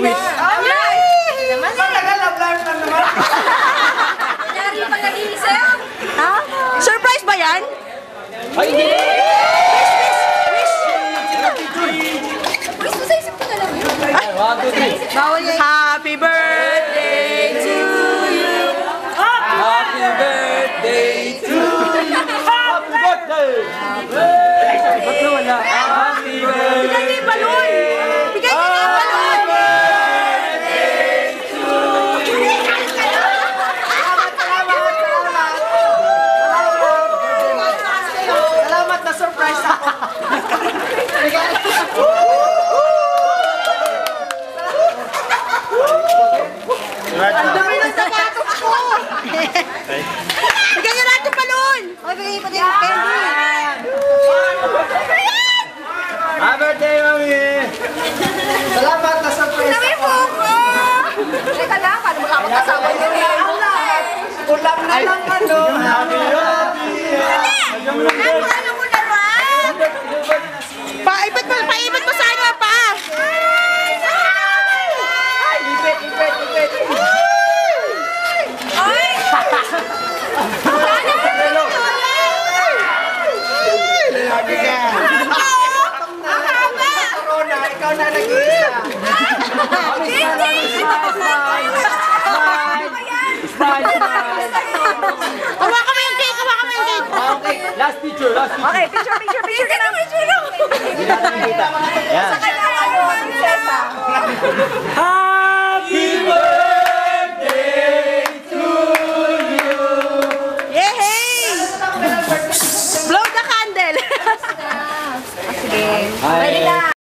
wish. Matagal, love life lang naman. Dari pa nag-iisip? Surprise ba yan? Ay, hindi! Wish mo sa isip ko na lang yun. 1, 2, 3. Bawal yan. Happy birthday to you. Happy birthday to you. Happy birthday! Ba't na wala? Happy birthday! Bigay niyo yung balon. Bigay niyo yung balon. Salamat na surprise ako. Ang dami ng sapatos ko. Bigay niyo lahat yung balon. Oy, bigay pa din yung candy. Happy birthday, mami! Salamat na surprise Sabi ako. mo ko! Teka lang, paano makapagkasama nyo yan? Ulam na lang ano. Happy Ano ko naman? Paipit mo sa ano pa. Ipit, ipit, ipit. Ay! Lagi ka. Corona, ikaw na nag-iisa. Smile, smile. Hawakan mo yung cake. Hawakan mo yung cake. Okay, last picture, last picture. Okay, picture ka na. Picture na. Hindi natin nakita. Yan. Happy birthday to you. Yay! Blow the candle. Sige. Pwede na.